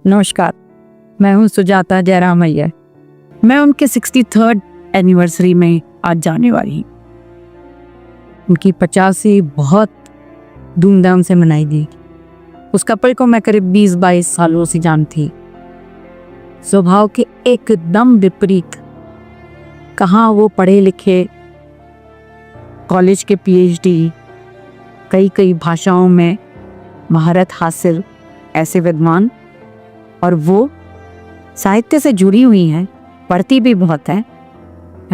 नमस्कार, मैं हूँ सुजाता जयराम अय्यर। मैं उनके 63rd एनिवर्सरी में आज जाने वाली हूँ। उनकी 50वीं बहुत धूमधाम से मनाई गई। उस कपल को मैं करीब 20-22 सालों से जानती। स्वभाव के एकदम विपरीत। कहाँ वो पढ़े लिखे, कॉलेज के PhD, कई भाषाओं में महारत हासिल ऐसे विद्वान, और वो साहित्य से जुड़ी हुई हैं, पढ़ती भी बहुत है।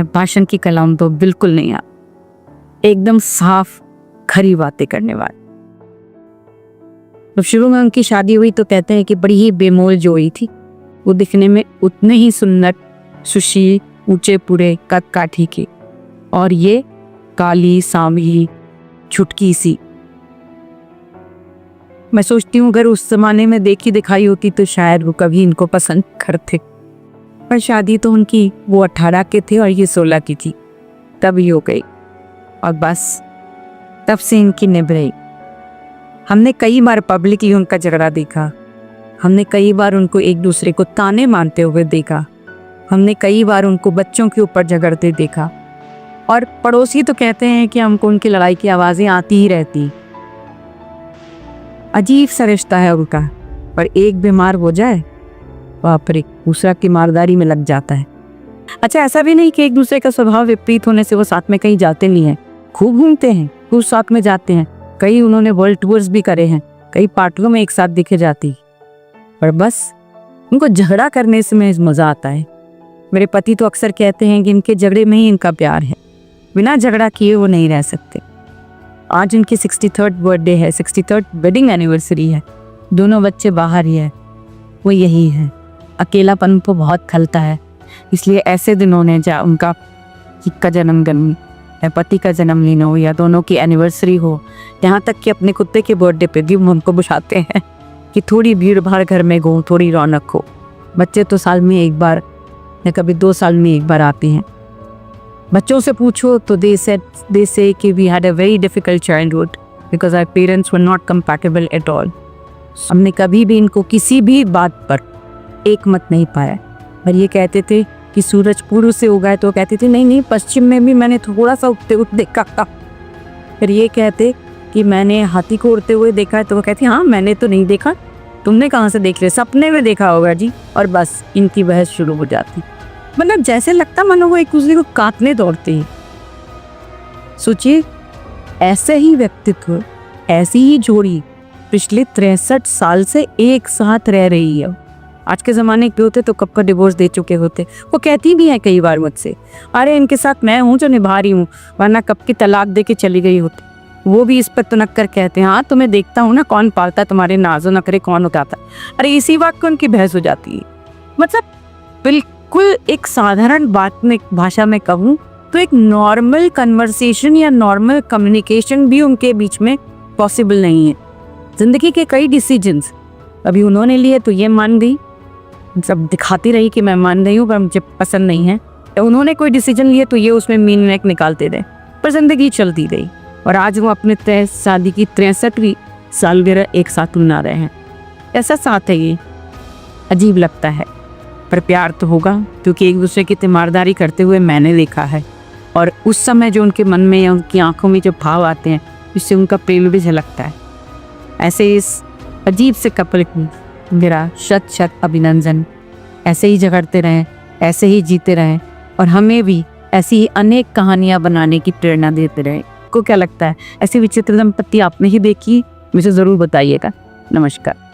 भाषण की कलाम तो बिल्कुल नहीं आ, एकदम साफ खरी बातें करने वाले। जब शुरू में उनकी शादी हुई तो कहते हैं कि बड़ी ही बेमोल जोड़ी थी। वो दिखने में उतने ही सुंदर, सुशील, ऊंचे पूरे कद काठी की, और ये काली सांवली छुटकी सी। मैं सोचती हूँ अगर उस जमाने में देखी दिखाई होती तो शायद वो कभी इनको पसंद करते। पर शादी तो उनकी वो 18 के थे और ये 16 की थी, तभी हो गई, और बस तब से इनकी निभ रही। हमने कई बार पब्लिकली उनका झगड़ा देखा। हमने कई बार उनको एक दूसरे को ताने मारते हुए देखा। हमने कई बार उनको बच्चों के ऊपर झगड़ते देखा। और पड़ोसी तो कहते हैं कि हमको उनकी लड़ाई की आवाज़ें आती ही रहती। अजीब सा रिश्ता है उनका, पर एक बीमार हो जाए बाप रे, दूसरा की मारदारी में लग जाता है। अच्छा, ऐसा भी नहीं कि एक दूसरे का स्वभाव विपरीत होने से वो साथ में कहीं जाते नहीं हैं। खूब घूमते हैं, खूब साथ में जाते हैं। कई उन्होंने वर्ल्ड टूर्स भी करे हैं, कई पार्टियों में एक साथ दिखे जाती। पर बस उनको झगड़ा करने से में मज़ा आता है। मेरे पति तो अक्सर कहते हैं कि इनके झगड़े में ही इनका प्यार है, बिना झगड़ा किए वो नहीं रह सकते। आज उनकी 63rd बर्थडे है, 63rd वेडिंग एनिवर्सरी है। दोनों बच्चे बाहर ही है। वो यही है, अकेलापन को बहुत खलता है। इसलिए ऐसे दिनों ने, जहाँ उनका का जन्मदिन या पति का जन्मदिन हो या दोनों की एनिवर्सरी हो, यहाँ तक कि अपने कुत्ते के बर्थडे पे भी हम उनको बुझाते हैं कि थोड़ी भीड़ भाड़ घर में हो, थोड़ी रौनक हो। बच्चे तो साल में एक बार या कभी 2 साल में एक बार आते हैं। बच्चों से पूछो तो they say कि we had a very difficult childhood because our parents were not compatible at all. हमने कभी भी इनको किसी भी बात पर एक मत नहीं पाया। और ये कहते थे कि सूरज पूर्व से उगा है तो कहते थे नहीं पश्चिम में भी मैंने थोड़ा सा उगते हुए देखा था। फिर ये कहते कि मैंने हाथी को उड़ते हुए देखा है तो वो कहती हाँ मैंने तो नहीं देखा, तुमने कहाँ से देख लिया, सपने में देखा होगा जी। और बस इनकी बहस शुरू हो जाती। मतलब जैसे लगता मानो वो एक दूसरे को काटने दौड़ते हैं। सोचिए, ऐसे ही व्यक्तित्व, ऐसी ही जोड़ी पिछले 63 साल से एक साथ रह रही है। आज के ज़माने के होते तो कब का डिवोर्स दे चुके होते। वो कहती भी है कई बार मुझसे, अरे इनके साथ मैं हूँ जो निभा रही हूँ, वरना कब की तलाक दे के चली गई होती। वो भी इस पर तुनक कर कहते हैं हाँ तुम्हें देखता हूँ ना, कौन पालता तुम्हारे नाजो नखरे, कौन उठाता। अरे इसी बात को उनकी बहस हो जाती है। मतलब बिल्कुल एक साधारण बात में, भाषा में कहूँ तो एक नॉर्मल कन्वर्सेशन या नॉर्मल कम्युनिकेशन भी उनके बीच में पॉसिबल नहीं है। जिंदगी के कई डिसीजंस अभी उन्होंने लिए तो ये मान गई, सब दिखाती रही कि मैं मान रही हूँ, पर मुझे पसंद नहीं है। उन्होंने कोई डिसीजन लिए तो ये उसमें मीन मैक निकालते रहे, पर जिंदगी चलती गई। और आज वो अपने शादी की 63वीं सालगिरह एक साथ मना रहे हैं। ऐसा साथ है ये, अजीब लगता है, पर प्यार तो होगा, क्योंकि एक दूसरे की तीमारदारी करते हुए मैंने देखा है। और उस समय जो उनके मन में या उनकी आंखों में जो भाव आते हैं, इससे उनका प्रेम भी झलकता है। ऐसे इस अजीब से कपल की मेरा शत अभिनंदन। ऐसे ही झगड़ते रहें, ऐसे ही जीते रहें, और हमें भी ऐसी ही अनेक कहानियाँ बनाने की प्रेरणा देते रहें। को क्या लगता है, ऐसी विचित्र दंपत्ति आपने ही देखी? मुझे ज़रूर बताइएगा। नमस्कार।